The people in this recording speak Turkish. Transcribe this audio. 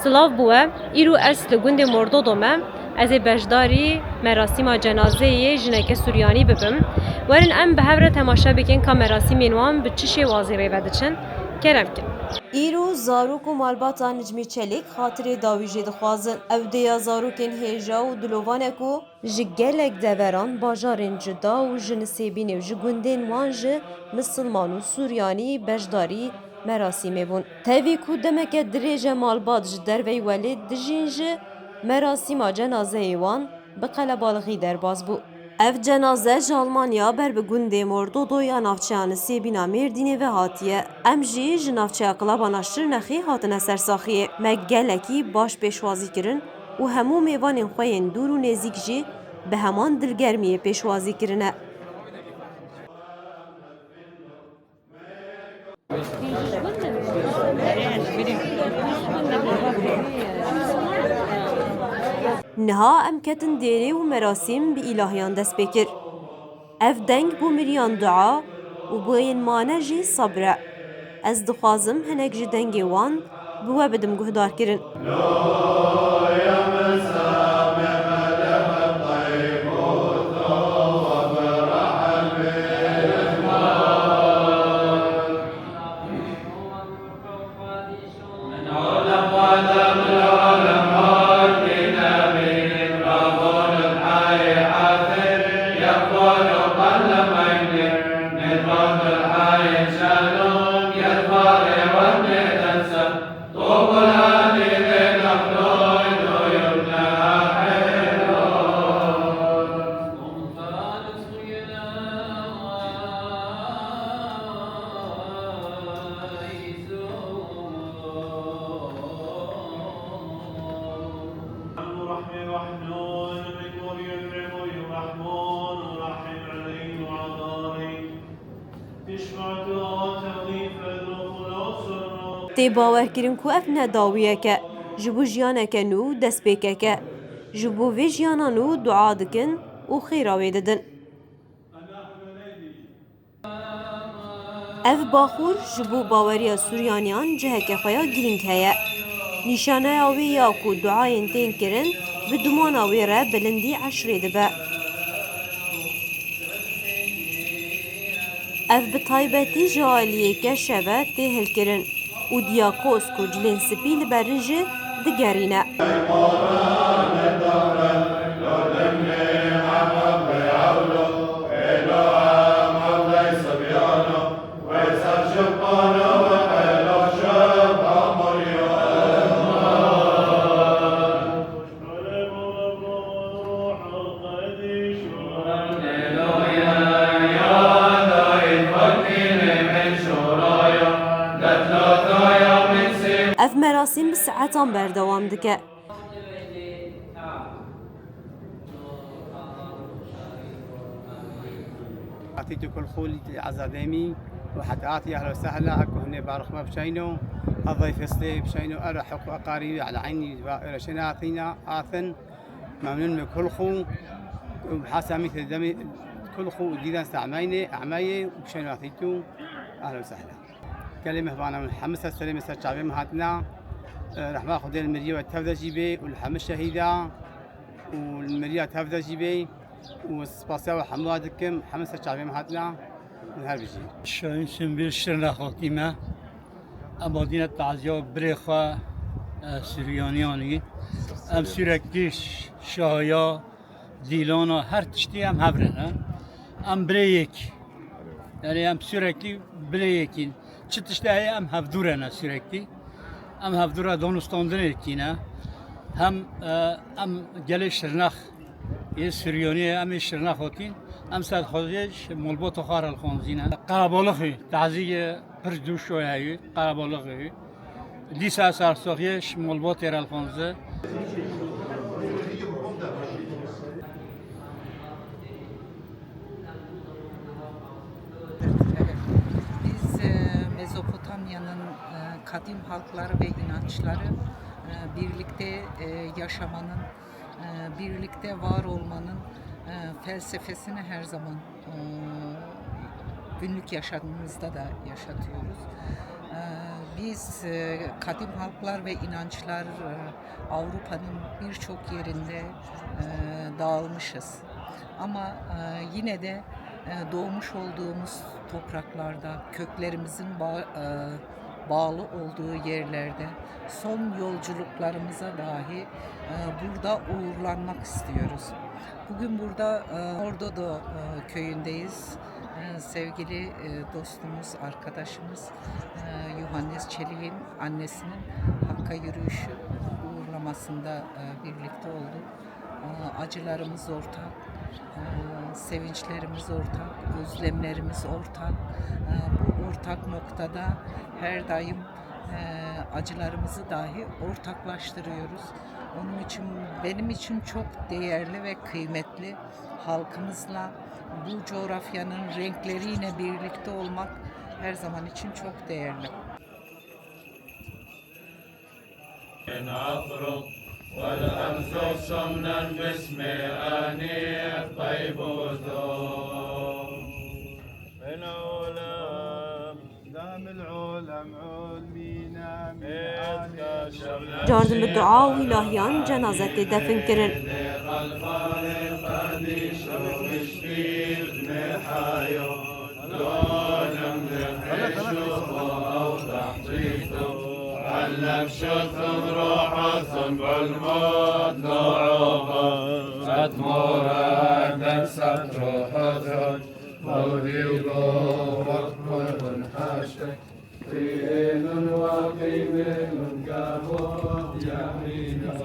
Slav bûye, îro ez li gundê Mordodo me, ez ê beşdarî merasîma cenazeyê jineke Suryanî bibim. Werin em bi hev re temaşa bikin ka merasîmên wan bi çi şêwazê rê vediçin. Kerem ki. îro zarok û malbata Nicmî Çelik xatirê dawî jê dixwazin. Ev deya zarokên hêja û dilovanek û ji gelek deveran bajarên cida û ji Nisêbînê û ji gundên wan ji Misilman û Suryanî beşdarî merasîmê bûn. Tevî ku demeke dirêj e malbat ji derveyê welê dijîn ji merasîma cenazeyê wan bi qelebalixî derbas bû. Ev cenaze ji Almanya ber bi gundê Mordodo ya navçeya Nisêbîna Mêrdînê ve hatiye. Em jî ji navçeya Qilabana Şirnexê hatine sersaxiyê. Me gelekî baş pêşwazî kirin û hemû mêvanên xwe yên dûr û nêzik jî bi heman dilgermiyê pêşwazî kirine. Niha em ketin derê û merasîm bi îlahiyan dest pê kir. Ev deng bû miriyan dua û bu yên mane jî sabr e. Ez dixwazim hinek ji dengê wan bi we bidim guhdarkirin. Tê bawerkirin ku ev ne dawiyeke, ji bo jiyaneke nû destpêkeke. Ji bo vê jiyana nû dua dikin û xêra wê didin. Ev baxûr ji bo baweriya Suryaniyan ciheke xwe ya girîng heye. Nîşaneya wê ya ku duayên tên kirin, bi dumana wê re bilindî eşrê dibe. Ev bi taybetî ji aliyeke şeve tê hilkirin û diyakos ku cilên spî li berin jî digerîne. Ev merasîm bi saetan berdewam dike. أعطيته كل خولي عزاديمي وحتى أعطي أهلا وسهلا أكو هنا بارخما بشينو الضيف استي بشينو أرى حقوق أقاربي على عيني إلى شنا أعطينا آثن ممنون من كل خو بحاسامي دمي كل خو جديدا استعميني أعماي وبشينو أعطيته أهلا وسهلا كلمة بانا من حمسة سليمة سرچاوي مهاتنا رحمة خدي المرية والتفدى جيبي والحمس شهيدة والمرية تفدى جيبي وسباسيا وحمادكم حمس سرچاوي مهاتنا من هر بيجي شاين سنبيل شرنا خاتمة أمادين تعزية بريخة سريانياني أم سيركتيش شاهيا ديلانا هر تشتي أم هبرنا أم بريك يعني أم سيركتي بريكين چه تشتهی ام هفدورنا sürekli ام هفدورا دانستاندن کینا هم ام گله شرنخ یه سریانی ام شرنخ هاتین ام صد خودش ملبات خار الخانزینه قربالخی تعزیه پر دوش شویه قربالخی دیس اثر ساخیش ملبات الخانزه Mezopotamya'nın kadim halkları ve inançları birlikte yaşamanın, birlikte var olmanın felsefesini her zaman günlük yaşamımızda da yaşatıyoruz. Biz kadim halklar ve inançlar Avrupa'nın birçok yerinde dağılmışız. Ama yine de doğmuş olduğumuz topraklarda, köklerimizin bağlı olduğu yerlerde son yolculuklarımıza dahi burada uğurlanmak istiyoruz. Bugün burada Ordodo köyündeyiz. Sevgili dostumuz, arkadaşımız Yuhannes Çelik'in annesinin Hakk'a yürüyüşü uğurlamasında birlikte olduk. Acılarımız ortak, sevinçlerimiz ortak, özlemlerimiz ortak. Bu ortak noktada her daim acılarımızı dahi ortaklaştırıyoruz. Onun için benim için çok değerli ve kıymetli, halkımızla bu coğrafyanın renkleriyle birlikte olmak her zaman için çok değerli. والأنفق صمنا باسم أنيق طيب وثوم من علم دام العلم علمينا من Cardım bi dua û ilahiyan cenazet defin kirin. علم شثم روحثم بالموت نوعوها ستمورا ست روحثم مولي وقوة حاشك فين وقيم كابوت يمينه